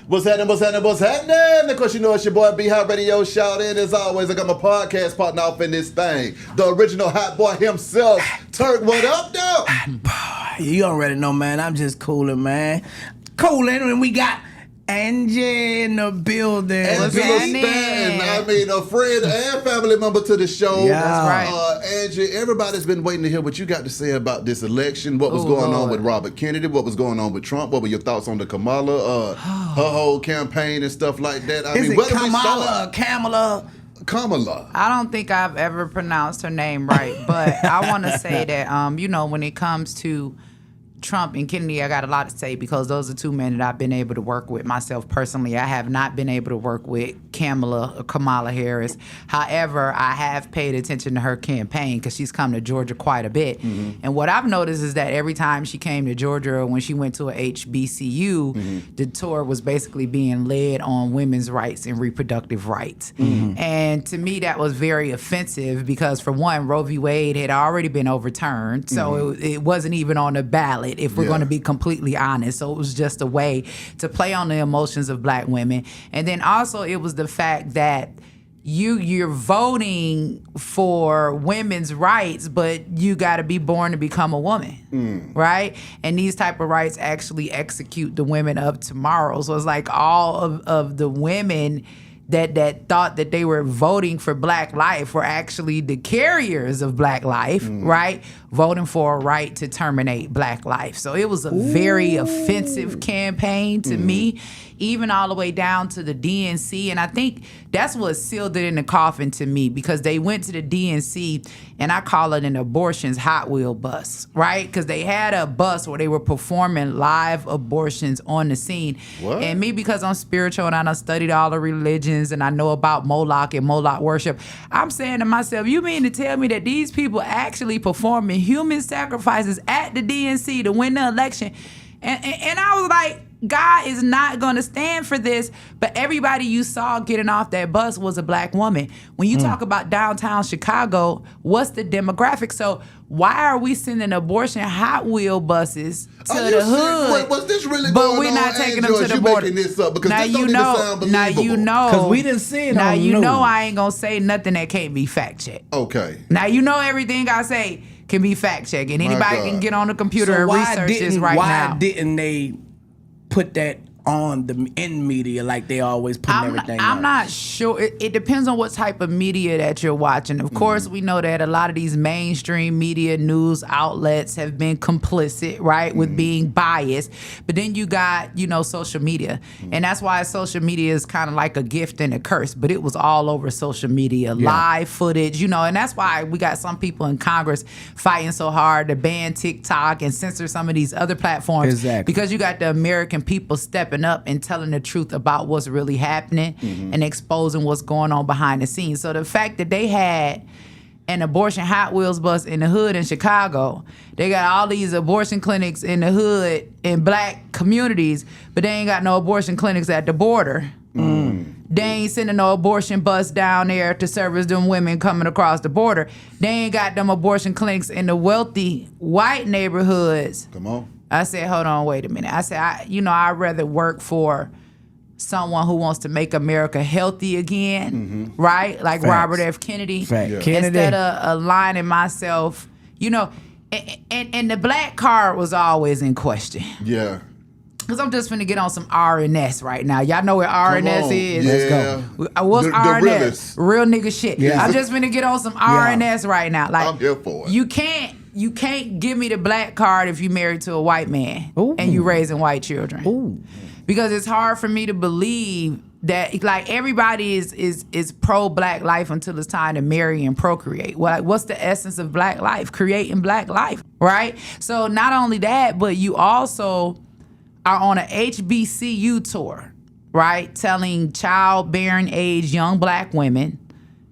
What's happening? What's happening? What's happening? Of course, you know it's your boy B Hot Radio. Shout in as always. I got my podcast partner off in this thing. The original hot boy himself, Turk. What up, though? You already know, man. I'm just cooling, man. Cooling, and we got Angie in the building. Angie Staton, I mean, a friend and family member to the show. Yeah. That's right. Angie, everybody's been waiting to hear what you got to say about this election. What was going on with Robert Kennedy? What was going on with Trump? What were your thoughts on the Kamala, her whole campaign and stuff like that? Is it Kamala or Kamala? Kamala. I don't think I've ever pronounced her name right, but I want to say that, when it comes to Trump and Kennedy, I got a lot to say because those are two men that I've been able to work with myself personally. I have not been able to work with Kamala Harris. However, I have paid attention to her campaign because she's come to Georgia quite a bit. Mm-hmm. And what I've noticed is that every time she came to Georgia or when she went to a HBCU, the tour was basically being led on women's rights and reproductive rights. Mm-hmm. And to me, that was very offensive because, for one, Roe v. Wade had already been overturned, so it wasn't even on the ballot, if we're going to be completely honest. So it was just a way to play on the emotions of black women. And then also it was the fact that you're voting for women's rights, but you got to be born to become a woman, right? And these type of rights actually execute the women of tomorrow. So it's like all of the women that thought that they were voting for black life were actually the carriers of black life, right? Voting for a right to terminate black life. So it was a very offensive campaign to me, even all the way down to the DNC. And I think that's what sealed it in the coffin to me, because they went to the DNC, and I call it an abortions Hot Wheel bus, right? Because they had a bus where they were performing live abortions on the scene. What? And me, because I'm spiritual and I done studied all the religions and I know about Moloch and Moloch worship, I'm saying to myself, you mean to tell me that these people actually performing human sacrifices at the DNC to win the election? And I was like, God is not going to stand for this. But everybody you saw getting off that bus was a black woman. When you talk about downtown Chicago, what's the demographic? So why are we sending abortion Hot Wheel buses to the hood? Wait, was this really but going we're not on, taking Angie, them to the you border. Making this up? Because Now this don't even sound believable. Now you know. Because we didn't see it now on you news. know I ain't going to say nothing that can't be fact-checked. Okay. Now you know everything I say can be fact-checked. And anybody can get on the computer and research this right now. Why didn't they put that on in media like they always put everything on? I'm not sure. It depends on what type of media that you're watching. Of course, we know that a lot of these mainstream media news outlets have been complicit, right, with being biased. But then you got, social media. And that's why social media is kind of like a gift and a curse. But it was all over social media, live footage, and that's why we got some people in Congress fighting so hard to ban TikTok and censor some of these other platforms. Exactly. Because you got the American people stepping up and telling the truth about what's really happening and exposing what's going on behind the scenes. So the fact that they had an abortion Hot Wheels bus in the hood in Chicago, they got all these abortion clinics in the hood in black communities, but they ain't got no abortion clinics at the border. They ain't sending no abortion bus down there to service them women coming across the border. They ain't got them abortion clinics in the wealthy white neighborhoods. Come on. I said, hold on, wait a minute. I said, I'd rather work for someone who wants to make America healthy again, right? Like Facts. Robert F. Kennedy. Kennedy. Instead of aligning myself, and the black card was always in question. Yeah. Because I'm just finna get on some RNS right now. Y'all know what RNS is? Yeah. Let's go. What's The RNS? realest. Real nigga shit. Yeah. I'm just finna get on some RNS right now. Like, I'm here for it. You can't give me the black card if you married to a white man and you raising white children. Ooh. Because it's hard for me to believe that, like, everybody is pro black life until it's time to marry and procreate. What's the essence of black life? Creating black life, right? So not only that, but you also are on an HBCU tour, right? Telling childbearing age young black women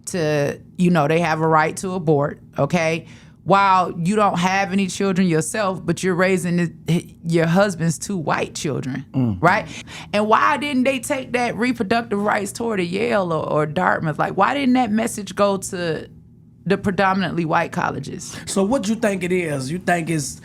to, they have a right to abort, okay? While you don't have any children yourself, but you're raising your husband's two white children, right? And why didn't they take that reproductive rights tour to Yale or Dartmouth? Like, why didn't that message go to the predominantly white colleges? So what you think it is? You think it's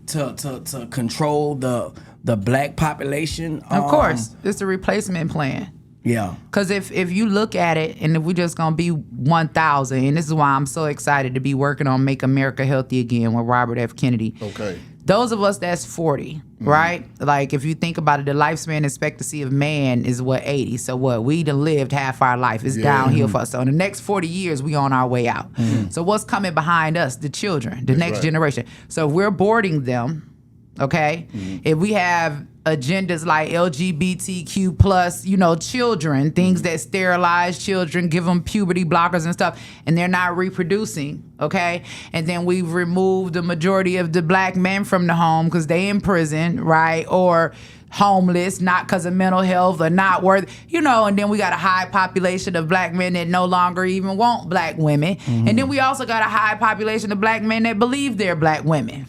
to control the black population? Of course, it's a replacement plan. Yeah. Because if you look at it, and if we're just going to be 1,000, and this is why I'm so excited to be working on Make America Healthy Again with Robert F. Kennedy. Okay. Those of us that's 40, right? Like, if you think about it, the lifespan expectancy of man is, 80? So what? We done lived half our life. It's downhill for us. So in the next 40 years, we on our way out. So what's coming behind us? The children, the next generation. So if we're boarding them, okay? If we have agendas like LGBTQ plus, children, things that sterilize children, give them puberty blockers and stuff, and they're not reproducing, okay? And then we've removed the majority of the black men from the home because they in prison, right? Or homeless, not because of mental health or not worth, and then we got a high population of black men that no longer even want black women. And then we also got a high population of black men that believe they're black women.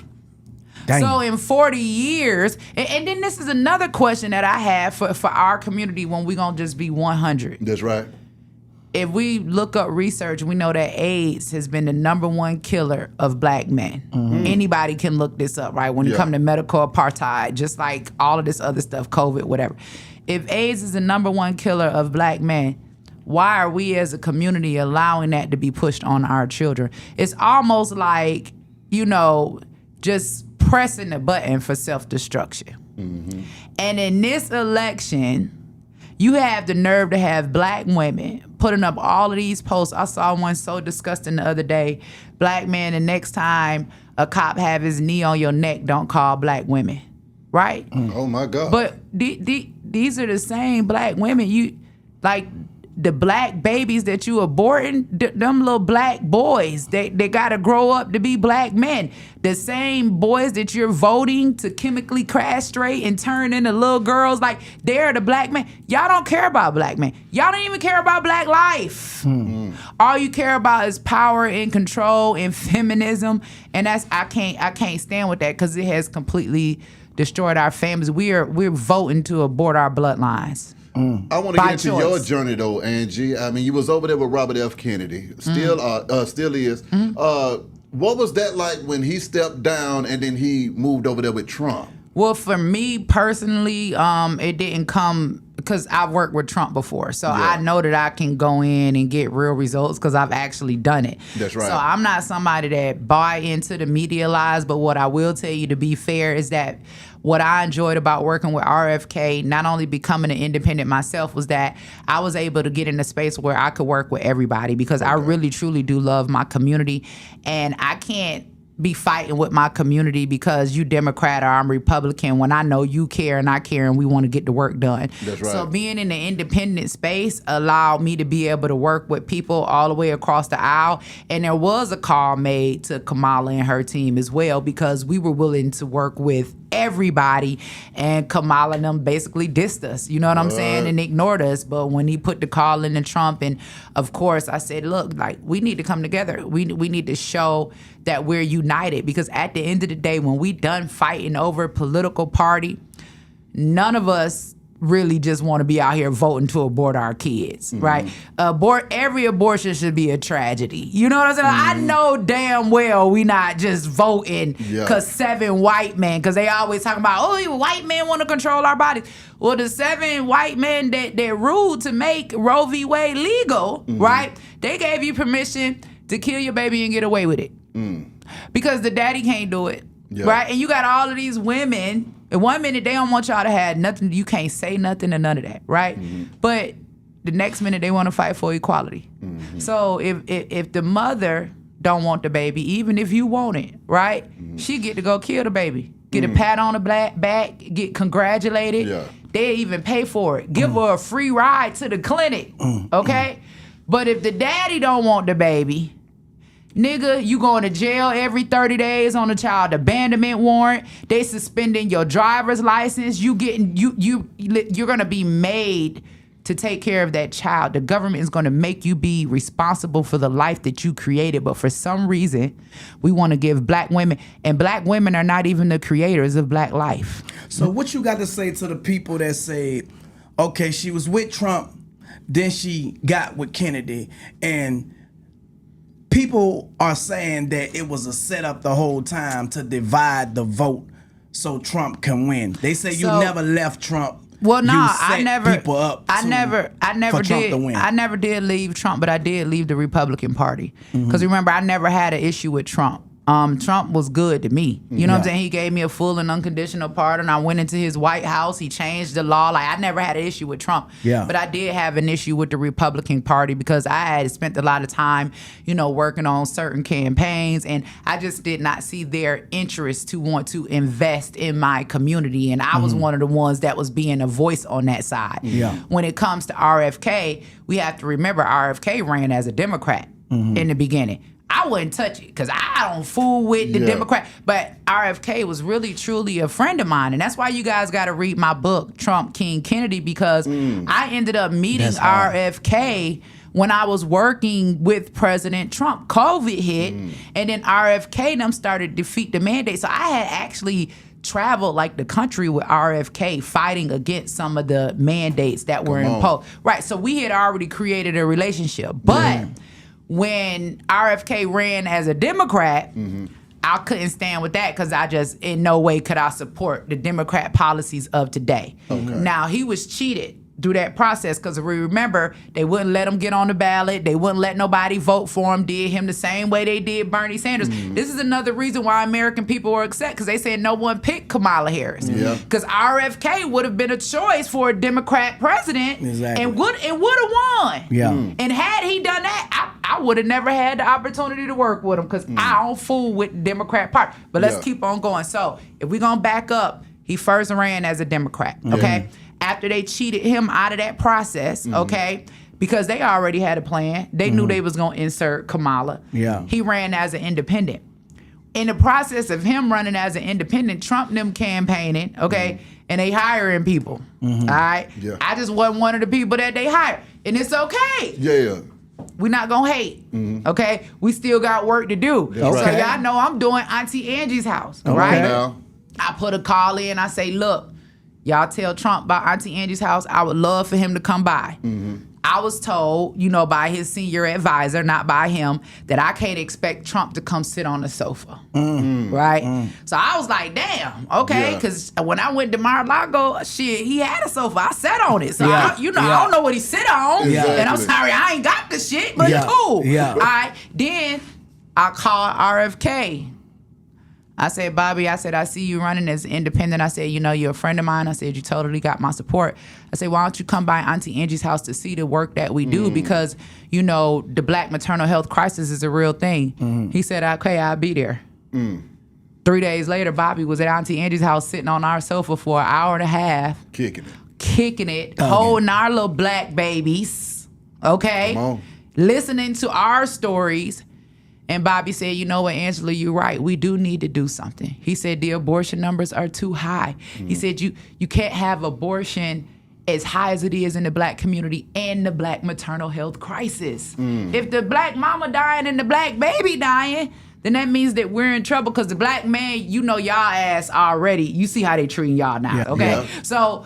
Dang. So in 40 years, and then this is another question that I have for our community when we're going to just be 100. That's right. If we look up research, we know that AIDS has been the #1 killer of black men. Anybody can look this up, right? When it comes to medical apartheid, just like all of this other stuff, COVID, whatever. If AIDS is the #1 killer of black men, why are we as a community allowing that to be pushed on our children? It's almost like, just pressing the button for self-destruction. And in this election, you have the nerve to have black women putting up all of these posts. I saw one so disgusting the other day. Black man, the next time a cop have his knee on your neck, don't call black women. Right? Oh, my God. But these are the same black women. The black babies that you aborting, them little black boys, they got to grow up to be black men. The same boys that you're voting to chemically castrate and turn into little girls, they're the black men. Y'all don't care about black men. Y'all don't even care about black life. All you care about is power and control and feminism, and I can't stand with that because it has completely destroyed our families. We're voting to abort our bloodlines. I want to get into your journey, though, Angie. I mean, you was over there with Robert F. Kennedy. Still is. What was that like when he stepped down and then he moved over there with Trump? Well, for me personally, it didn't come because I've worked with Trump before. So I know that I can go in and get real results because I've actually done it. That's right. So I'm not somebody that buy into the media lies, but what I will tell you, to be fair, is that what I enjoyed about working with RFK, not only becoming an independent myself, was that I was able to get in a space where I could work with everybody because I really, truly do love my community. And I can't be fighting with my community because you Democrat or I'm Republican when I know you care and I care and we want to get the work done. That's right. So being in the independent space allowed me to be able to work with people all the way across the aisle. And there was a call made to Kamala and her team as well because we were willing to work with everybody, and Kamala and them basically dissed us, you know what I'm saying, and ignored us. But when he put the call in to Trump, and of course I said, look, we need to come together. We need to show that we're united, because at the end of the day, when we done fighting over political party, none of us really just want to be out here voting to abort our kids, right? Every abortion should be a tragedy. You know what I'm saying? I know damn well we not just voting because 7 white men, because they always talking about, white men want to control our bodies. Well, the 7 white men that ruled to make Roe v. Wade legal, right? They gave you permission to kill your baby and get away with it. Because the daddy can't do it, right? And you got all of these women. And 1 minute they don't want y'all to have nothing. You can't say nothing or none of that, right? But the next minute they want to fight for equality. So if the mother don't want the baby, even if you want it, right? She get to go kill the baby, get a pat on the back, get congratulated. They even pay for it. Give her a free ride to the clinic, okay? But if the daddy don't want the baby, nigga, you going to jail every 30 days on a child abandonment warrant. They suspending your driver's license. You're gonna be made to take care of that child. The government is gonna make you be responsible for the life that you created. But for some reason, we want to give black women, and black women are not even the creators of black life. So what you got to say to the people that say, okay, she was with Trump, then she got with Kennedy, and people are saying that it was a setup the whole time to divide the vote so Trump can win. They say you never left Trump. Well, no, I never. People up I never did. I never did leave Trump, but I did leave the Republican Party because remember, I never had an issue with Trump. Trump was good to me. You know what I'm saying? He gave me a full and unconditional pardon. I went into his White House. He changed the law. Like, I never had an issue with Trump. Yeah. But I did have an issue with the Republican Party because I had spent a lot of time, working on certain campaigns, and I just did not see their interest to want to invest in my community. And I was one of the ones that was being a voice on that side. Yeah. When it comes to RFK, we have to remember RFK ran as a Democrat in the beginning. I wouldn't touch it because I don't fool with the Democrat. But RFK was really, truly a friend of mine. And that's why you guys got to read my book, Trump, King, Kennedy, because I ended up meeting RFK when I was working with President Trump. COVID hit, and then RFK and them started to defeat the mandate. So I had actually traveled like the country with RFK fighting against some of the mandates that were imposed. Right, so we had already created a relationship. But when RFK ran as a Democrat, I couldn't stand with that because I just, in no way could I support the Democrat policies of today. Now, he was cheated through that process because we remember they wouldn't let him get on the ballot. They wouldn't let nobody vote for him, did him the same way they did Bernie Sanders. This is another reason why American people were upset because they said no one picked Kamala Harris. Because RFK would have been a choice for a Democrat president and would have won. And had he done that, I would have never had the opportunity to work with him because I don't fool with the Democrat Party. But let's keep on going. So if we're going to back up, he first ran as a Democrat, okay? After they cheated him out of that process, okay, because they already had a plan. They knew they was going to insert Kamala. He ran as an independent. In the process of him running as an independent, Trump and them campaigning, okay, and they hiring people, all right? I just wasn't one of the people that they hired, and it's okay. We're not going to hate, okay? We still got work to do. So y'all know I'm doing Auntie Angie's house, right? Now. I put a call in. I say, look, y'all tell Trump about Auntie Angie's house. I would love for him to come by. I was told, by his senior advisor, not by him, that I can't expect Trump to come sit on the sofa, right? So I was like, damn, okay, because when I went to Mar-a-Lago, shit, he had a sofa. I sat on it. So, I don't know what he sit on. And I'm sorry, I ain't got the shit, but cool. All right, then I called RFK. I said, Bobby, I see you running as independent. I said, you're a friend of mine. I said, you totally got my support. I said, why don't you come by Auntie Angie's house to see the work that we do? Because, the black maternal health crisis is a real thing. He said, okay, I'll be there. 3 days later, Bobby was at Auntie Angie's house sitting on our sofa for an hour and a half. Kicking it, holding our little black babies, okay? Listening to our stories. And Bobby said, you know what, Angela, you're right. We do need to do something. He said the abortion numbers are too high. He said you can't have abortion as high as it is in the black community and the black maternal health crisis. If the black mama dying and the black baby dying, then that means that we're in trouble because the black man, y'all ass already. You see how they treating y'all now, okay? So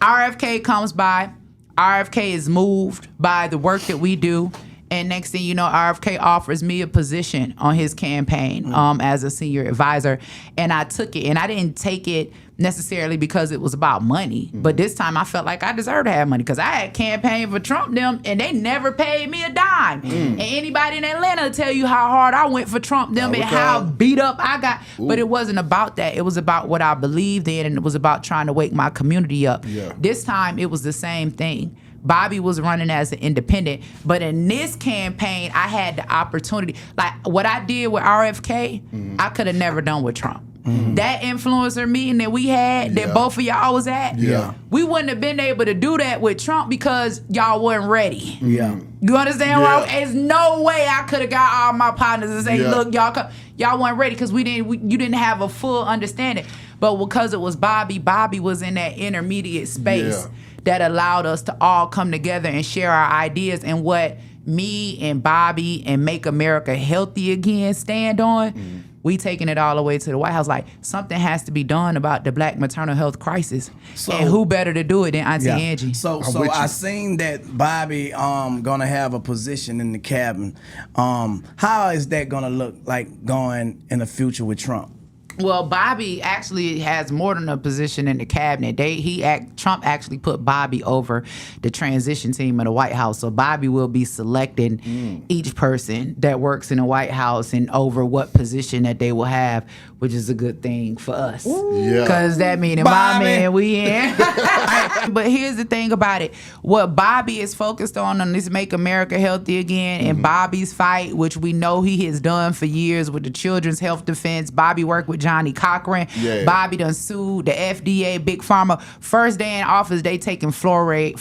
RFK comes by. RFK is moved by the work that we do. And next thing you know, RFK offers me a position on his campaign as a senior advisor. And I took it. And I didn't take it necessarily because it was about money. But this time I felt like I deserved to have money because I had campaigned for Trump them and they never paid me a dime. And anybody in Atlanta will tell you how hard I went for Trump them and how beat up I got. But it wasn't about that. It was about what I believed in, and it was about trying to wake my community up. This time it was the same thing. Bobby was running as an independent, but in this campaign, I had the opportunity. Like what I did with RFK, I could have never done with Trump. That influencer meeting that we had, that both of y'all was at, we wouldn't have been able to do that with Trump because y'all weren't ready. You understand? There's no way I could have got all my partners and say, look, y'all weren't ready because you didn't have a full understanding. But because it was Bobby was in that intermediate space. That allowed us to all come together and share our ideas, and what me and Bobby and Make America Healthy Again stand on. we taking it all the way to the White House. Like, something has to be done about the black maternal health crisis. And who better to do it than Auntie Angie? So I seen that Bobby gonna have a position in the cabinet. How is that gonna look like going in the future with Trump? Well, Bobby actually has more than a position in the cabinet. Trump actually put Bobby over the transition team in the White House. So Bobby will be selecting each person that works in the White House and over what position that they will have, which is a good thing for us. Because that means my man, we in. But here's the thing about it. What Bobby is focused on is Make America Healthy Again, and Bobby's fight, which we know he has done for years with the Children's Health Defense. Bobby worked with Johnny Cochran. Bobby done sued the FDA, Big Pharma. First day in office, they taking fluoride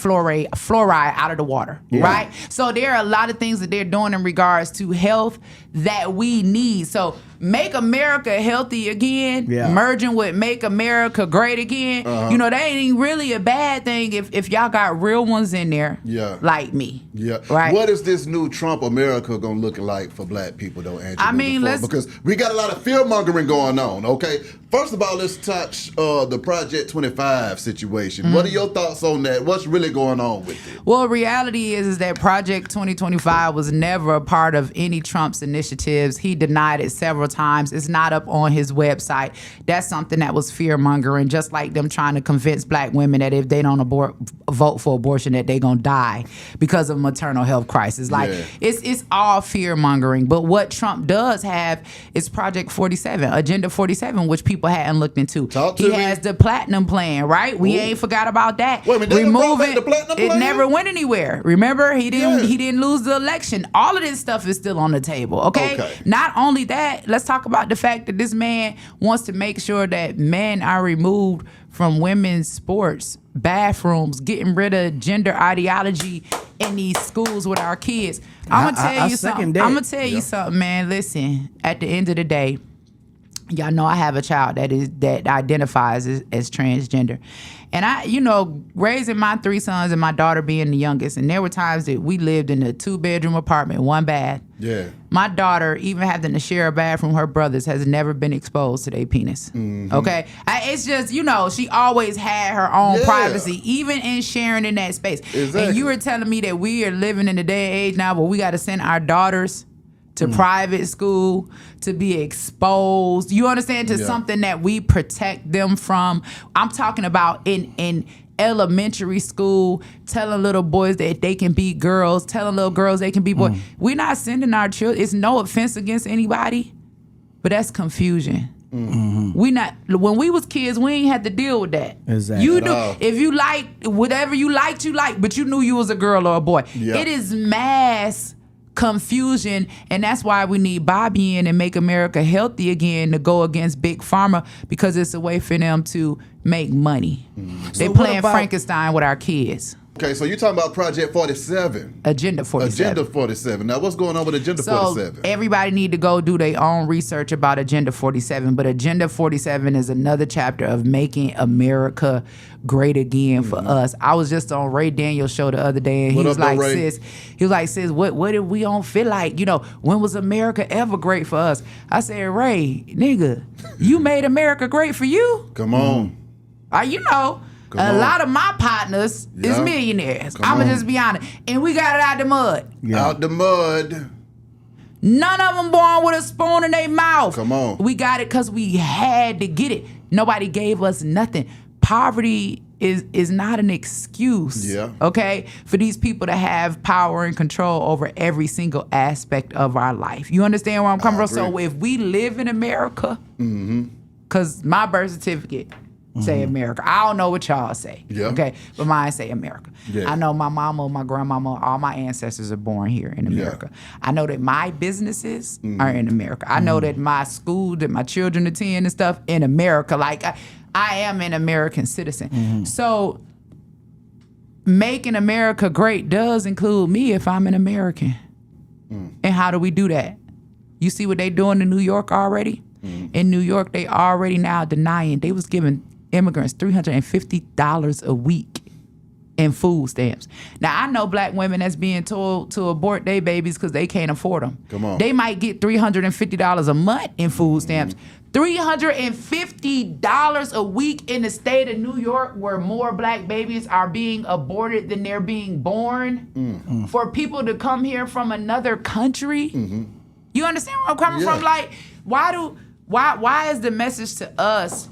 out of the water, right? So there are a lot of things that they're doing in regards to health that we need. So Make America Healthy Again, merging with Make America Great Again, you know, that ain't really a bad thing if y'all got real ones in there like me. Right? What is this new Trump America gonna look like for black people though, Angie? I mean, because we got a lot of fear mongering going on, okay? First of all, let's touch the Project 25 situation. What are your thoughts on that? What's really going on with it? Well, reality is that Project 2025 was never a part of any Trump's initiatives. He denied it several times. It's not up on his website. That's something that was fear mongering, just like them trying to convince black women that if they don't vote for abortion, that they gonna die because of maternal health crisis. Like it's all fear mongering. But what Trump does have is Project 47, Agenda 47, which people hadn't looked into. He has the platinum plan, right? We ain't forgot about that. Wait a minute, Removing the platinum plan? It never went anywhere. Remember, he didn't lose the election. All of this stuff is still on the table. Okay. Not only that, let's talk about the fact that this man wants to make sure that men are removed from women's sports, bathrooms, getting rid of gender ideology in these schools with our kids. I'm gonna tell you something. I'm gonna tell you something, man. Listen, at the end of the day, y'all know I have a child that identifies as transgender. And I, raising my 3 sons and my daughter being the youngest, and there were times that we lived in a 2-bedroom apartment, 1 bath. Yeah. My daughter, even having to share a bathroom, her brothers has never been exposed to their penis. Okay? It's just, she always had her own privacy, even in sharing in that space. Exactly. And you were telling me that we are living in the day and age now where we got to send our daughters to private school to be exposed. You understand? To something that we protect them from. I'm talking about in elementary school, telling little boys that they can be girls, telling little girls they can be boys. We're not sending our children. It's no offense against anybody, but that's confusion. We not, when we was kids, we ain't had to deal with that. Exactly. You knew if you liked whatever you liked, but you knew you was a girl or a boy. It is mass confusion, and that's why we need Bobby in and Make America Healthy Again to go against Big Pharma, because it's a way for them to make money. They playing Frankenstein with our kids. Okay, so you're talking about Project 47. Agenda 47. Agenda 47. Now, what's going on with Agenda 47? Everybody need to go do their own research about Agenda 47, but Agenda 47 is another chapter of making America great again for us. I was just on Ray Daniels' show the other day, and he was like, sis, what did we don't feel like? When was America ever great for us? I said, Ray, nigga, you made America great for you? Come on. A lot of my partners is millionaires. I'm going to just be honest. And we got it out the mud. Out the mud. None of them born with a spoon in their mouth. Come on. We got it because we had to get it. Nobody gave us nothing. Poverty is not an excuse, okay, for these people to have power and control over every single aspect of our life. You understand where I'm coming from? So if we live in America, because my birth certificate say America. I don't know what y'all say, okay, but mine say America. I know my mama, my grandmama, all my ancestors are born here in America. I know that my businesses are in America. I know that my school that my children attend and stuff in America. Like I am an American citizen. So making America great does include me if I'm an American. And how do we do that? You see what they doing in New York already? In New York, they already now denying. They was giving immigrants $350 a week in food stamps. Now, I know black women that's being told to abort their babies because they can't afford them. Come on. They might get $350 a month in food stamps. $350 a week in the state of New York, where more black babies are being aborted than they're being born. For people to come here from another country. You understand where I'm coming from? Like, why is the message to us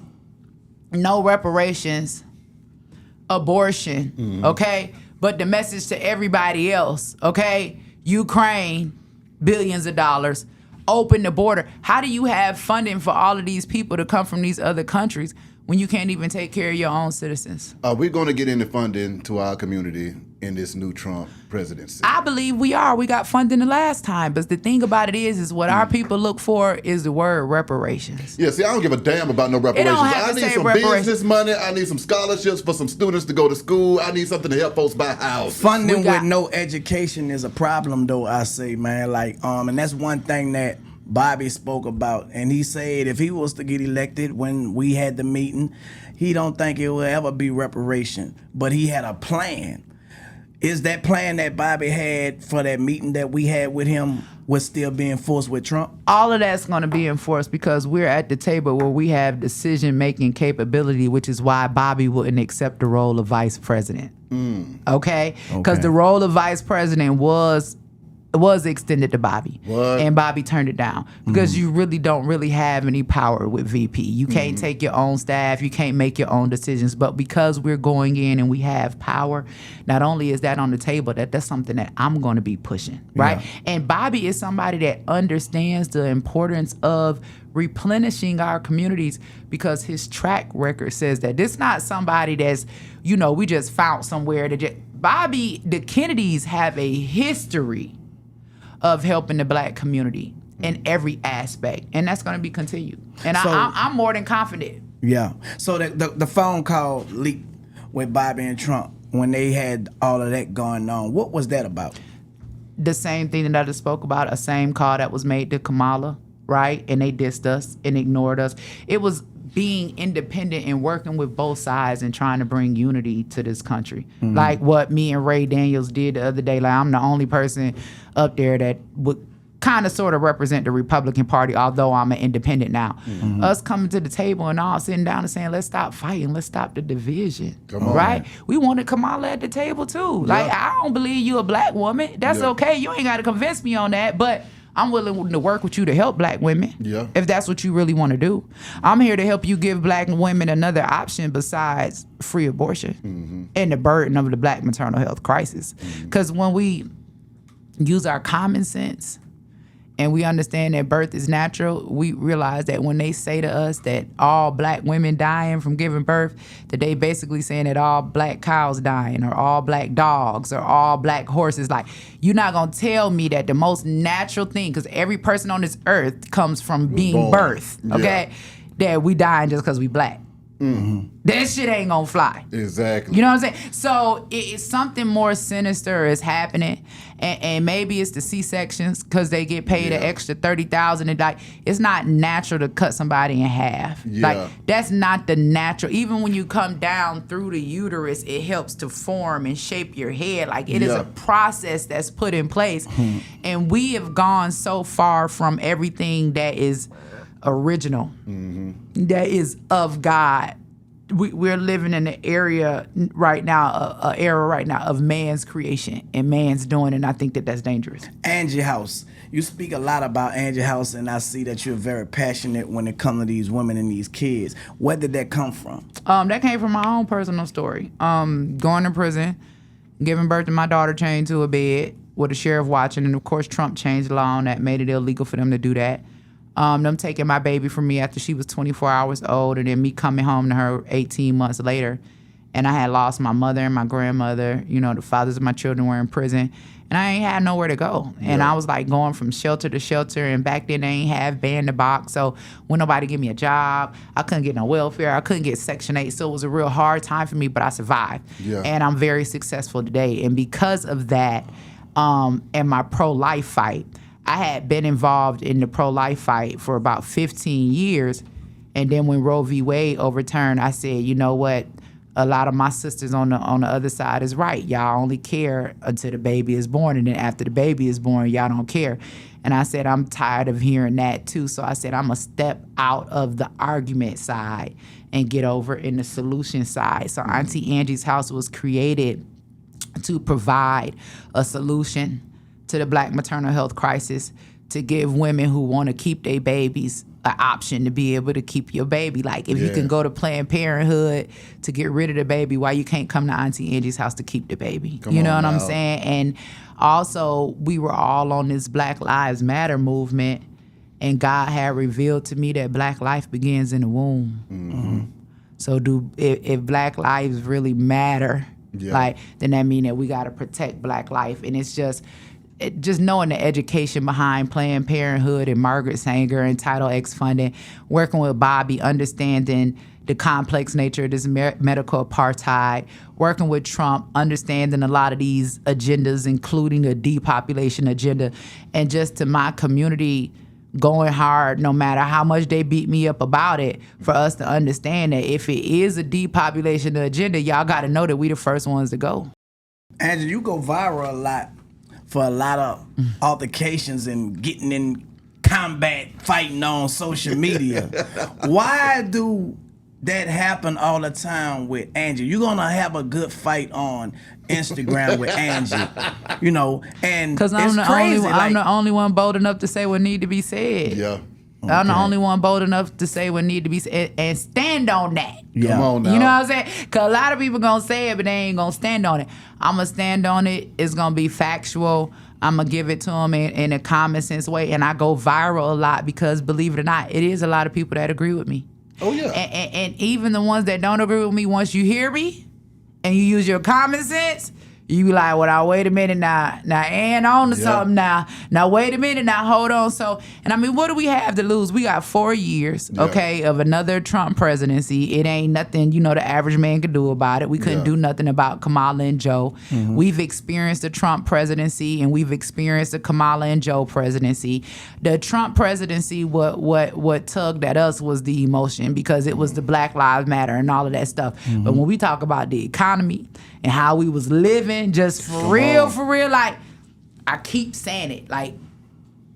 no reparations, abortion, okay? But the message to everybody else, okay? Ukraine, billions of dollars, open the border. How do you have funding for all of these people to come from these other countries when you can't even take care of your own citizens? We're going to get into funding to our community in this new Trump presidency. I believe we are. We got funding the last time. But the thing about it is what our people look for is the word reparations. Yeah, see, I don't give a damn about no reparations. don't have I to need say some reparations. business money. I need some scholarships for some students to go to school. I need something to help folks buy houses. Funding with no education is a problem, though, I say, man. Like, and that's one thing that Bobby spoke about. And he said if he was to get elected when we had the meeting, he don't think it will ever be reparation. But he had a plan. Is that plan that Bobby had for that meeting that we had with him was still being enforced with Trump? All of that's going to be enforced because we're at the table where we have decision-making capability, which is why Bobby wouldn't accept the role of vice president. Okay? Because the role of vice president was extended to Bobby. And Bobby turned it down because you really don't really have any power with VP. You can't take your own staff. You can't make your own decisions. But because we're going in and we have power, not only is that on the table, that's something that I'm going to be pushing, right? Yeah. And Bobby is somebody that understands the importance of replenishing our communities because his track record says that. This not somebody that's, we just found somewhere to Bobby, the Kennedys have a history of helping the black community in every aspect. And that's going to be continued. And so, I'm more than confident. Yeah. So the phone call leaked with Bobby and Trump when they had all of that going on. What was that about? The same thing that I just spoke about, a same call that was made to Kamala, right? And they dissed us and ignored us. It was being independent and working with both sides and trying to bring unity to this country. Like what me and Ray Daniels did the other day. Like, I'm the only person up there that would kind of sort of represent the Republican Party, although I'm an independent now. Us coming to the table and all sitting down and saying, let's stop fighting, let's stop the division, right? We wanted Kamala at the table too. Like, I don't believe you a black woman. That's okay. You ain't got to convince me on that, but I'm willing to work with you to help black women if that's what you really want to do. I'm here to help you give black women another option besides free abortion and the burden of the black maternal health crisis. Because when we use our common sense and we understand that birth is natural, we realize that when they say to us that all black women dying from giving birth, that they basically saying that all black cows dying or all black dogs or all black horses. Like, you're not going to tell me that the most natural thing, because every person on this earth comes from being birthed, okay, that we dying just because we black. That shit ain't gonna fly. Exactly. You know what I'm saying? So it's something more sinister is happening, and maybe it's the C-sections because they get paid an extra $30,000 and like it's not natural to cut somebody in half. Like that's not the natural. Even when you come down through the uterus, it helps to form and shape your head. Like it is a process that's put in place, and we have gone so far from everything that is original, that is of God. We're living in an era right now of man's creation and man's doing, and I think that that's dangerous. Angie House. You speak a lot about Angie House, and I see that you're very passionate when it comes to these women and these kids. Where did that come from? That came from my own personal story. Going to prison, giving birth to my daughter chained to a bed with a sheriff watching, and of course Trump changed the law on that, made it illegal for them to do that. Them taking my baby from me after she was 24 hours old, and then me coming home to her 18 months later. And I had lost my mother and my grandmother. The fathers of my children were in prison. And I ain't had nowhere to go. And I was like going from shelter to shelter. And back then they ain't have band the box. So when nobody give me a job, I couldn't get no welfare. I couldn't get Section 8. So it was a real hard time for me, but I survived. And I'm very successful today. And because of that, and my pro-life fight, I had been involved in the pro-life fight for about 15 years. And then when Roe v. Wade overturned, I said, you know what? a lot of my sisters on the other side is right. Y'all only care until the baby is born, and then after the baby is born, y'all don't care. And I said, I'm tired of hearing that too. So I said, I'm going to step out of the argument side and get over in the solution side. So Auntie Angie's House was created to provide a solution to the Black maternal health crisis, to give women who want to keep their babies an option to be able to keep your baby. Like, if you can go to Planned Parenthood to get rid of the baby, why you can't come to Auntie Angie's House to keep the baby? You know what I'm saying? And also, we were all on this Black Lives Matter movement, and God had revealed to me that Black life begins in the womb. So if Black lives really matter, like, then that means that we got to protect Black life. And it's just knowing the education behind Planned Parenthood and Margaret Sanger and Title X funding, working with Bobby, understanding the complex nature of this medical apartheid, working with Trump, understanding a lot of these agendas, including a depopulation agenda, and just to my community going hard no matter how much they beat me up about it, for us to understand that if it is a depopulation agenda, y'all got to know that we the first ones to go. Angie, you go viral a lot for a lot of altercations and getting in combat fighting on social media. Why do that happen all the time with Angie? You're gonna have a good fight on Instagram with Angie, you know, and because I'm the only one bold enough to say what need to be said. Yeah. Okay. I'm the only one bold enough to say what need to be said and stand on that. Yeah. Come on now. You know what I'm saying? Because a lot of people gonna say it, but they ain't gonna stand on it. I'm gonna stand on it. It's gonna be factual. I'm gonna give it to them in a common sense way. And I go viral a lot because, believe it or not, it is a lot of people that agree with me. Oh, yeah. And even the ones that don't agree with me, once you hear me and you use your common sense, you be like, well, now, wait a minute now. Now, Ann on to something now. Now, wait a minute now. Hold on. So, and I mean, what do we have to lose? We got 4 years, okay, of another Trump presidency. It ain't nothing, you know, the average man could do about it. We couldn't do nothing about Kamala and Joe. We've experienced the Trump presidency, and we've experienced the Kamala and Joe presidency. The Trump presidency, what tugged at us was the emotion, because it was the Black Lives Matter and all of that stuff. But when we talk about the economy and how we was living, just for real, like, I keep saying it, like,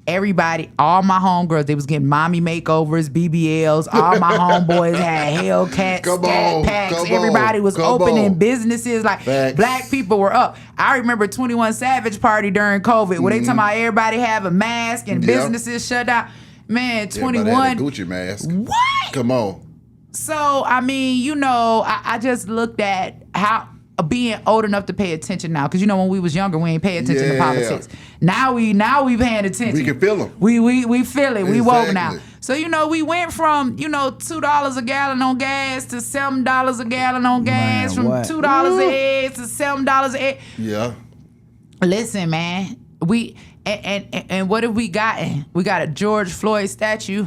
everybody, all my homegirls, they was getting mommy makeovers, BBLs, all my homeboys had Hellcats, Scat Packs, everybody was opening businesses, like, Black people were up. I remember 21 Savage party during COVID, where they talking about everybody have a mask and businesses shut down. Man, 21. Had a Gucci mask. What? Come on. So, I mean, you know, I just looked at how being old enough to pay attention now, because you know when we was younger we ain't pay attention to politics. Now we paying attention. We can feel them. We feel it. We woke now. So you know we went from $2 a gallon on gas to $7 a gallon on gas, from $2 a egg to $7 a egg. Yeah. Listen, man, we and what have we gotten? We got a George Floyd statue.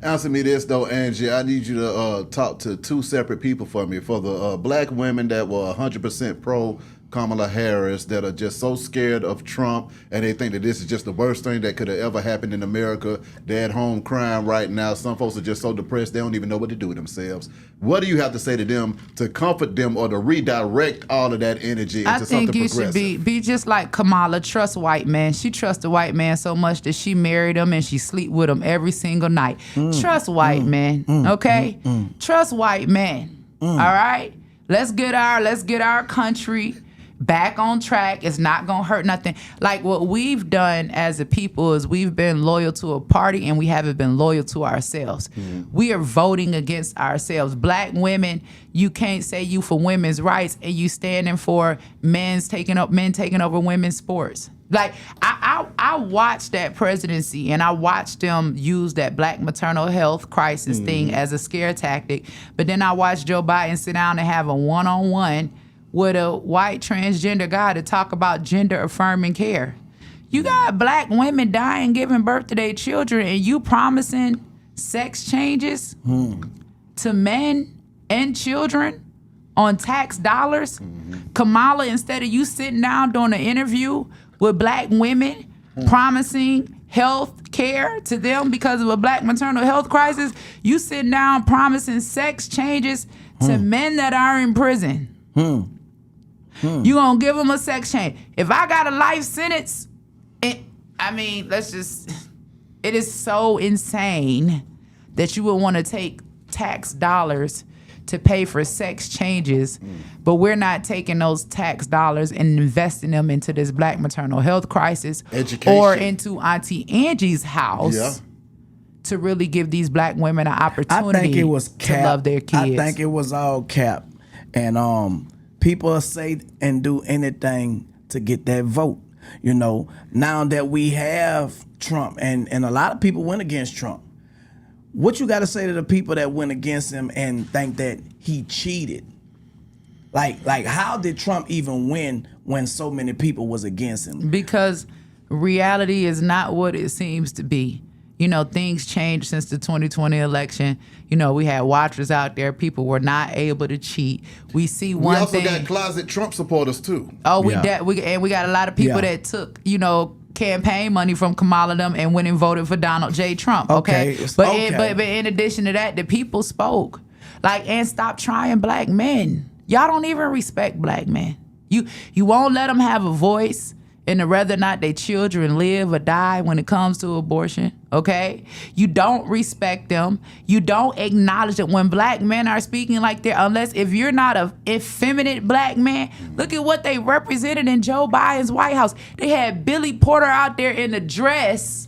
Answer me this though, Angie. I need you to talk to two separate people for me. For the Black women that were 100% pro Kamala Harris, that are just so scared of Trump, and they think that this is just the worst thing that could have ever happened in America. They're at home crying right now. Some folks are just so depressed they don't even know what to do with themselves. What do you have to say to them to comfort them or to redirect all of that energy into something progressive? I think you should be just like Kamala. Trust white men. She trusts the white man so much that she married him and she sleep with him every single night. Trust white men, okay? Trust white men. All right? Let's get our country back on track. It's not gonna hurt nothing. Like, what we've done as a people is we've been loyal to a party and we haven't been loyal to ourselves. We are voting against ourselves. Black women, you can't say you for women's rights and you standing for men taking over women's sports. Like, I watched that presidency and I watched them use that Black maternal health crisis thing as a scare tactic. But then I watched Joe Biden sit down and have a one-on-one with a white transgender guy to talk about gender affirming care. You got Black women dying giving birth to their children, and you promising sex changes to men and children on tax dollars. Kamala, instead of you sitting down doing an interview with Black women promising health care to them because of a black maternal health crisis, you sitting down promising sex changes to men that are in prison. You gonna give them a sex change. If I got a life sentence, it is so insane that you would want to take tax dollars to pay for sex changes, but we're not taking those tax dollars and investing them into this black maternal health crisis or into Auntie Angie's house to really give these black women an opportunity I think it was to love their kids. I think it was all cap. And people say and do anything to get that vote. You know, now that we have Trump, and a lot of people went against Trump, what you got to say to the people that went against him and think that he cheated? Like how did Trump even win when so many people was against him? Because reality is not what it seems to be. You know, things changed since the 2020 election. You know, we had watchers out there. People were not able to cheat. We see one thing. We also got closet Trump supporters too. Oh, we got a lot of people that took, campaign money from Kamala them and went and voted for Donald J. Trump. Okay. But in addition to that, the people spoke. And stop trying black men. Y'all don't even respect black men. You won't let them have a voice in whether or not their children live or die when it comes to abortion, okay? You don't respect them. You don't acknowledge that when black men are speaking like they're, unless if you're not an effeminate black man, look at what they represented in Joe Biden's White House. They had Billy Porter out there in a dress,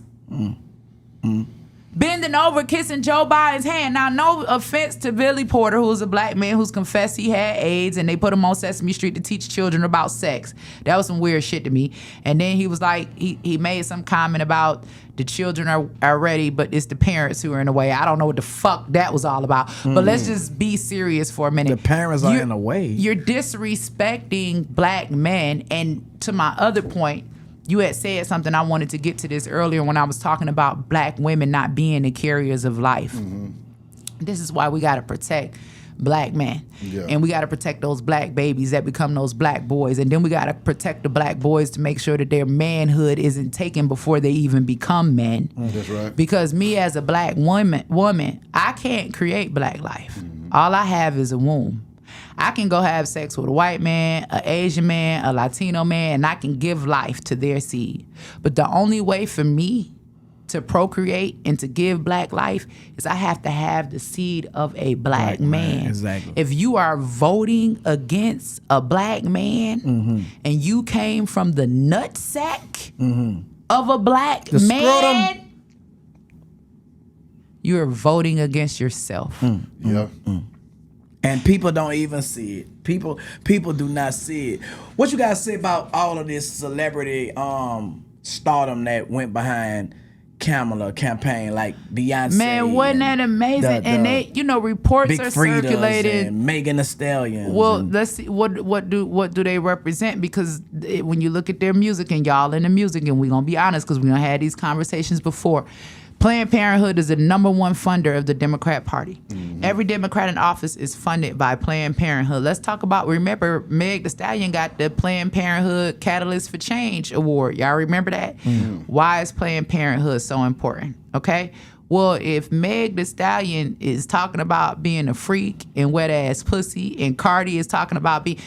bending over, kissing Joe Biden's hand. Now, no offense to Billy Porter, who's a black man who's confessed he had AIDS, and they put him on Sesame Street to teach children about sex. That was some weird shit to me. And then he was like, he made some comment about the children are ready, but it's the parents who are in the way. I don't know what the fuck that was all about. But let's just be serious for a minute. The parents are in the way. You're disrespecting black men. And to my other point, you had said something, I wanted to get to this earlier when I was talking about black women not being the carriers of life. This is why we got to protect black men. And we got to protect those black babies that become those black boys. And then we got to protect the black boys to make sure that their manhood isn't taken before they even become men. That's right. Because me as a black woman, I can't create black life. All I have is a womb. I can go have sex with a white man, an Asian man, a Latino man, and I can give life to their seed. But the only way for me to procreate and to give black life is I have to have the seed of a black man. Exactly. If you are voting against a black man and you came from the nutsack of a black man, you are voting against yourself. And people don't even see it. People do not see it. What you guys say about all of this celebrity stardom that went behind Kamala campaign, like Beyonce? Man, wasn't that amazing? And they, reports are circulated. And Megan Thee Stallion. Well, let's see what do they represent? Because when you look at their music, and y'all in the music, and we're gonna be honest, because we gonna had these conversations before. Planned Parenthood is the number one funder of the Democrat Party. Every Democrat in office is funded by Planned Parenthood. Let's talk about, remember, Meg Thee Stallion got the Planned Parenthood Catalyst for Change Award. Y'all remember that? Why is Planned Parenthood so important? Okay? Well, if Meg Thee Stallion is talking about being a freak and wet ass pussy, and Cardi is talking about being,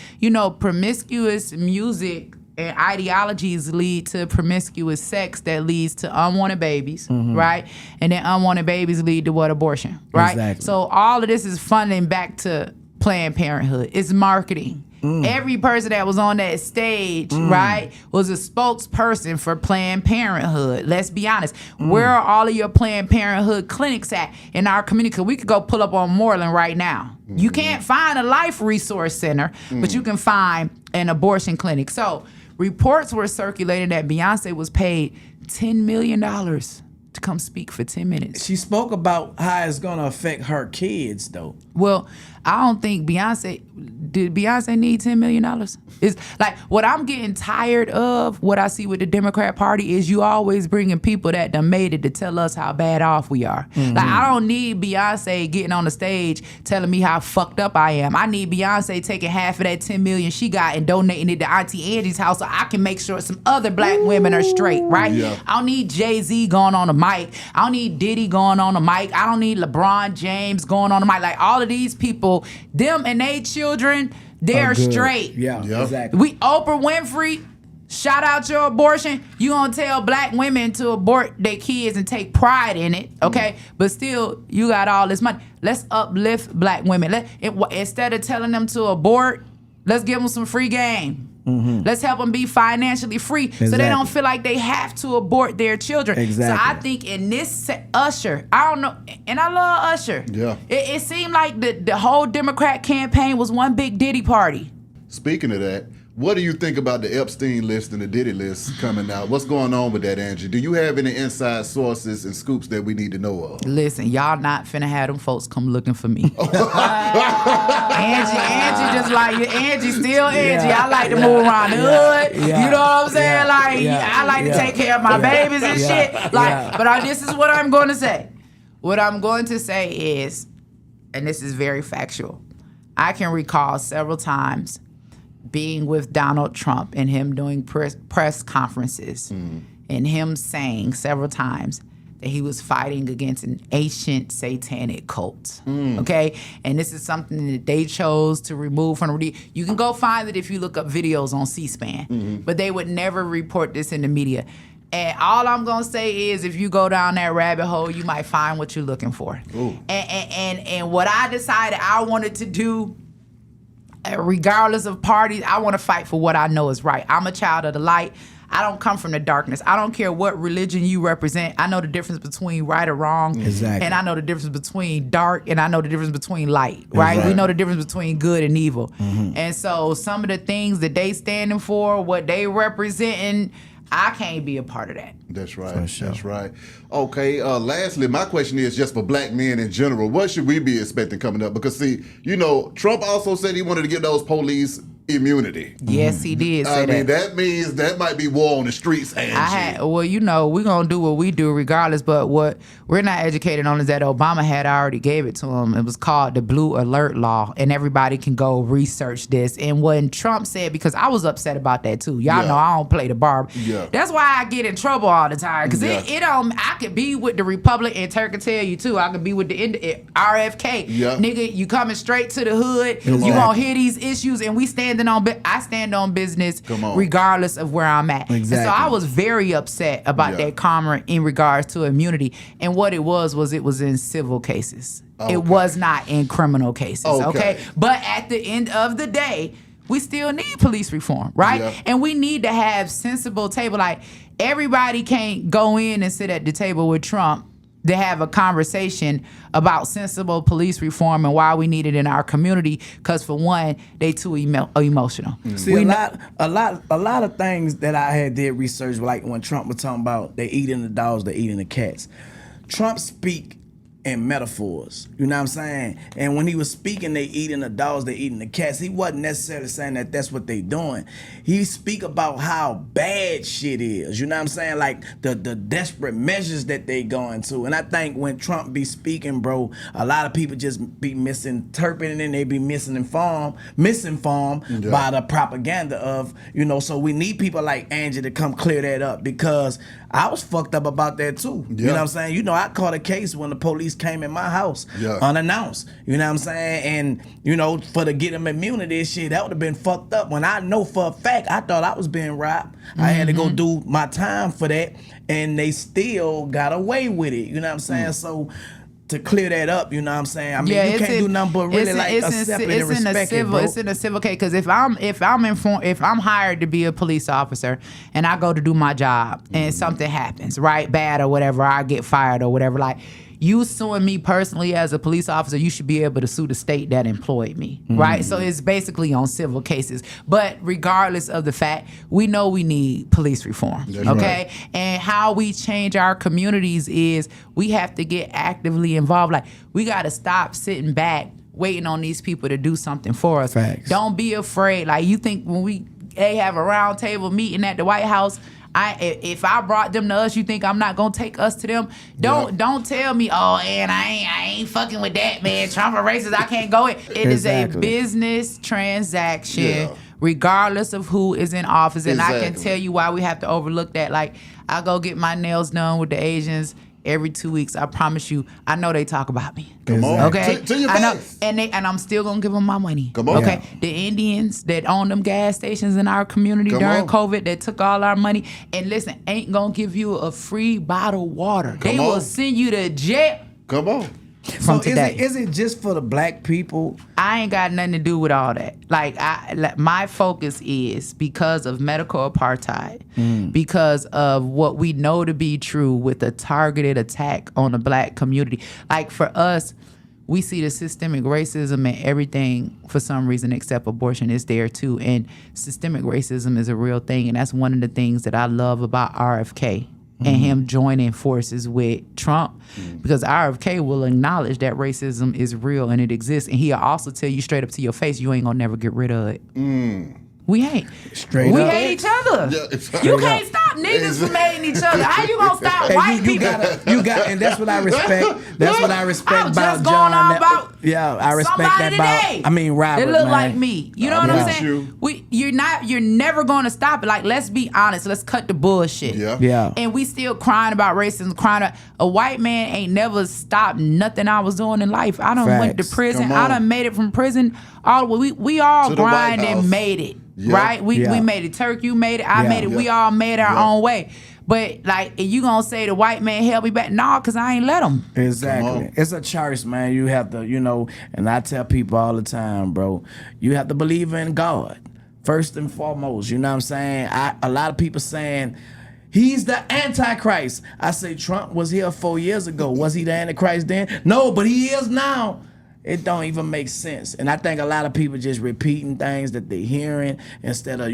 promiscuous music and ideologies lead to promiscuous sex that leads to unwanted babies, right? And then unwanted babies lead to what? Abortion, right? Exactly. So all of this is funding back to Planned Parenthood. It's marketing. Every person that was on that stage, right, was a spokesperson for Planned Parenthood. Let's be honest. Where are all of your Planned Parenthood clinics at in our community? Because we could go pull up on Moreland right now. You can't find a life resource center, but you can find an abortion clinic. So reports were circulating that Beyonce was paid $10 million to come speak for 10 minutes. She spoke about how it's going to affect her kids, though. Well, I don't think did Beyonce need $10 million? It's like, what I'm getting tired of, what I see with the Democrat Party, is you always bringing people that done made it to tell us how bad off we are. Like, I don't need Beyonce getting on the stage telling me how fucked up I am. I need Beyonce taking half of that $10 million she got and donating it to Auntie Angie's house so I can make sure some other black women are straight, right? I don't need Jay-Z going on a mic. I don't need Diddy going on the mic. I don't need LeBron James going on the mic. Like all of these people, them and they children, they're straight. Yeah, exactly. We Oprah Winfrey, shout out your abortion. You gonna tell black women to abort their kids and take pride in it, okay? But still, you got all this money. Let's uplift black women. Instead of telling them to abort, let's give them some free game. Let's help them be financially free so they don't feel like they have to abort their children. Exactly. So I think in this Usher, I don't know, and I love Usher. Yeah. It seemed like the whole Democrat campaign was one big Diddy party. Speaking of that, what do you think about the Epstein list and the Diddy list coming out? What's going on with that, Angie? Do you have any inside sources and scoops that we need to know of? Listen, y'all not finna have them folks come looking for me. Angie just like, Angie still Angie. I like to move around the hood. You know what I'm saying? I like to take care of my babies and shit. But this is what I'm going to say. What I'm going to say is, and this is very factual, I can recall several times being with Donald Trump and him doing press conferences and him saying several times that he was fighting against an ancient satanic cult, okay? And this is something that they chose to remove from the... You can go find it if you look up videos on C-SPAN, but they would never report this in the media. And all I'm gonna say is, if you go down that rabbit hole, you might find what you're looking for. And what I decided I wanted to do, regardless of parties, I want to fight for what I know is right. I'm a child of the light. I don't come from the darkness. I don't care what religion you represent. I know the difference between right or wrong. Exactly. And I know the difference between dark, and I know the difference between light, right? Exactly. We know the difference between good and evil. And so some of the things that they standing for, what they representing, I can't be a part of that. That's right. For sure. That's right. Okay. Lastly, my question is just for black men in general. What should we be expecting coming up? Because see, Trump also said he wanted to give those police immunity. Yes, he did say that. That means that might be war on the streets, Angie. We're going to do what we do regardless, but what we're not educated on is that Obama had already gave it to him. It was called the Blue Alert Law, and everybody can go research this. And when Trump said, because I was upset about that too. Y'all know I don't play the barb. Yeah. That's why I get in trouble all the time, because I could be with the Republic, and Turk can tell you too, I could be with the RFK. Yeah. Nigga, you coming straight to the hood, you gonna hear these issues, and I stand on business regardless of where I'm at. Exactly. And so I was very upset about that comment in regards to immunity. And what it was in civil cases. Okay. It was not in criminal cases, Okay. But at the end of the day, we still need police reform, right? Yeah. And we need to have sensible table. Like, everybody can't go in and sit at the table with Trump to have a conversation about sensible police reform and why we need it in our community. Because for one, they too emotional. See, a lot of things that I did research, like when Trump was talking about they eating the dogs, they eating the cats. Trump speak in metaphors, you know what I'm saying? And when he was speaking, they eating the dogs, they eating the cats, he wasn't necessarily saying that that's what they doing. He speak about how bad shit is, you know what I'm saying? Like the desperate measures that they going to. And I think when Trump be speaking, bro, a lot of people just be misinterpreting and they be misinformed by the propaganda of, so we need people like Angie to come clear that up, because I was fucked up about that too. You know what I'm saying? I caught a case when the police came in my house unannounced. You know what I'm saying? And, for to get them immunity and shit, that would have been fucked up. When I know for a fact, I thought I was being robbed. I had to go do my time for that, and they still got away with it. You know what I'm saying? So to clear that up, you know what I'm saying? I mean, you can't do nothing but really accept it and respect it, bro. It's in a civil case, because if I'm hired to be a police officer and I go to do my job and something happens, right, bad or whatever, I get fired or whatever, like, you suing me personally as a police officer, you should be able to sue the state that employed me, right? So it's basically on civil cases. But regardless of the fact, we know we need police reform, okay? Right. And how we change our communities is we have to get actively involved. Like, we got to stop sitting back waiting on these people to do something for us. Facts. Don't be afraid. Like, you think when they have a round table meeting at the White House, if I brought them to us, you think I'm not gonna take us to them? Don't tell me, and I ain't fucking with that, man. Trump a racist, I can't go in. It is a business transaction, regardless of who is in office. And I can tell you why we have to overlook that. Like, I go get my nails done with the Asians every 2 weeks. I promise you, I know they talk about me. Come on. Okay, To your I know, face. and I'm still gonna give them my money. Come on. Okay, the Indians that own them gas stations in our community during COVID that took all our money, and listen, ain't gonna give you a free bottle of water. They will send you to jail. Come on. So today. is it just for the black people? I ain't got nothing to do with all that. Like my focus is because of medical apartheid, because of what we know to be true with a targeted attack on the black community. Like for us, we see the systemic racism and everything for some reason except abortion is there too. And systemic racism is a real thing. And that's one of the things that I love about RFK. And him joining forces with Trump, because RFK will acknowledge that racism is real and it exists, and he'll also tell you straight up to your face, you ain't gonna never get rid of it. We ain't. Straight we up. hate each other. Yeah, You can't stop niggas from hating each other. How you gonna stop white people? You got, and that's what I respect. That's what I respect I was about just going John. on about I respect somebody that today. about. I mean, Robert. They look man. like me. You know what I'm saying? You. You're never gonna stop it. Like, let's be honest. Let's cut the bullshit. Yeah. And we still crying about racism, crying about a white man ain't never stopped nothing I was doing in life. I done went to Facts. prison. Come I on. done made it from prison. We all To the White grind House. and made it. Yeah. Right? We made it. Turk, you made it. I Yeah. made it. We all made our own way. But like, you gonna say the white man held me back? Nah, cause I ain't let him. Exactly. It's a choice, man. You have to, and I tell people all the time, bro, you have to believe in God first and foremost. You know what I'm saying? A lot of people saying he's the Antichrist. I say Trump was here 4 years ago. Was he the Antichrist then? No, but he is now. It don't even make sense. And I think a lot of people just repeating things that they're hearing instead of,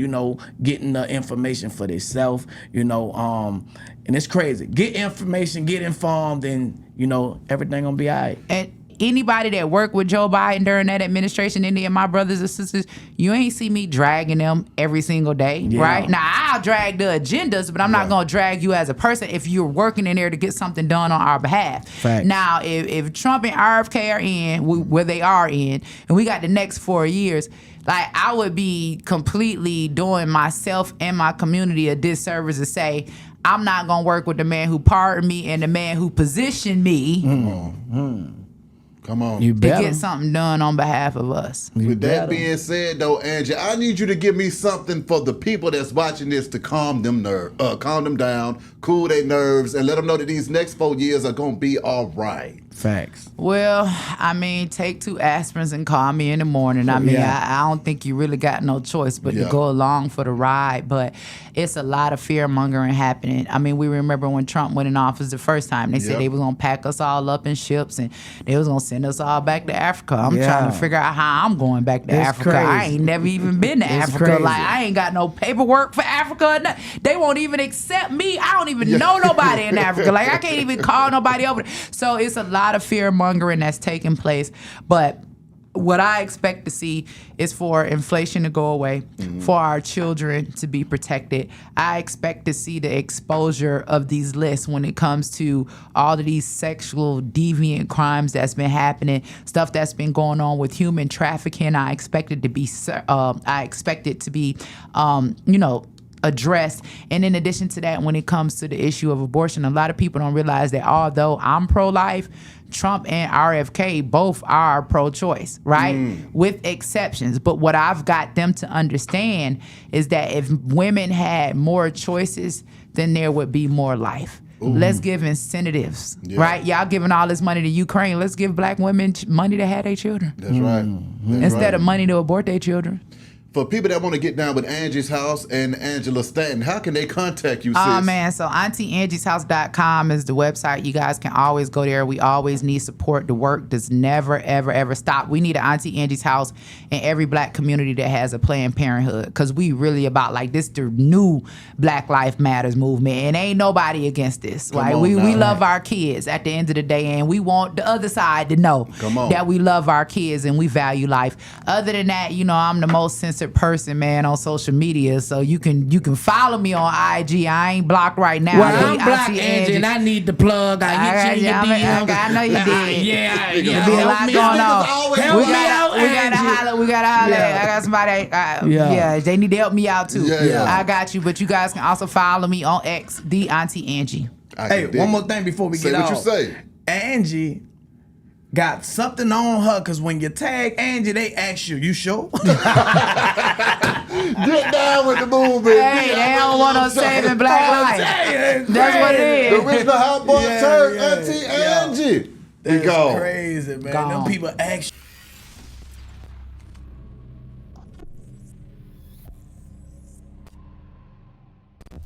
getting the information for themselves, and it's crazy. Get information, get informed, and, everything gonna be all right. And anybody that worked with Joe Biden during that administration, any of my brothers and sisters, you ain't see me dragging them every single day, right? Now, I'll drag the agendas, but I'm not going to drag you as a person if you're working in there to get something done on our behalf. Facts. Now, if Trump and RFK are in, where they are in, and we got the next 4 years, like, I would be completely doing myself and my community a disservice to say, I'm not going to work with the man who pardoned me and the man who positioned me Come on. You to better. get something done on behalf of us. With that being said, though, Angie, I need you to give me something for the people that's watching this to calm them down, cool their nerves, and let them know that these next 4 years are gonna be all right. Facts. Well, I mean, take 2 aspirins and call me in the morning. I mean, I don't think you really got no choice but to go along for the ride. But it's a lot of fear mongering happening. I mean, we remember when Trump went in office the first time, they said they was gonna pack us all up in ships and they was gonna send us all back to Africa. I'm trying to figure out how I'm going back to Africa. Crazy. I ain't never even been to Africa. Crazy. Like, I ain't got no paperwork for Africa. They won't even accept me. I don't even know nobody in Africa. Like, I can't even call nobody over there. So it's a lot of fear mongering that's taking place. But what I expect to see is for inflation to go away, for our children to be protected. I expect to see the exposure of these lists when it comes to all of these sexual deviant crimes that's been happening, stuff that's been going on with human trafficking. I expect it to be, addressed. And in addition to that, when it comes to the issue of abortion, a lot of people don't realize that although I'm pro-life, Trump and RFK both are pro-choice, right? With exceptions. But what I've got them to understand is that if women had more choices, then there would be more life. Let's give incentives, right? Y'all giving all this money to Ukraine. Let's give black women money to have their children. That's right. Instead of money to abort their children. For people that want to get down with Angie's House and Angela Staton, how can they contact you, sis? Oh, man. So AuntieAngie'sHouse.com is the website. You guys can always go there. We always need support. The work does never, ever, ever stop. We need an Auntie Angie's House in every black community that has a Planned Parenthood, because we really about, like, this the new Black Lives Matters movement, and ain't nobody against this. Right? We love our kids at the end of the day, and we want the other side to know that we love our kids and we value life. Other than that, I'm the most censored person, man, on social media, so you can follow me on IG. I ain't blocked right now. Well, I'm blocked, Angie, and I need the plug. I hit you in your DM. I know you did. Yeah. There'll be a lot going on. Help me out, Angie. We gotta holler. I got somebody. They need to help me out too. I got you, but you guys can also follow me on X, the Auntie Angie. Hey, one more thing before we say get what off. you say. Angie got something on her because when you tag Angie, they ask you sure? Get down with the movement. Hey, they don't want us saving black lives. That's what it is. The original hot boy turned Auntie Angie. That's We gone. crazy, man. Gone. Them people ask you.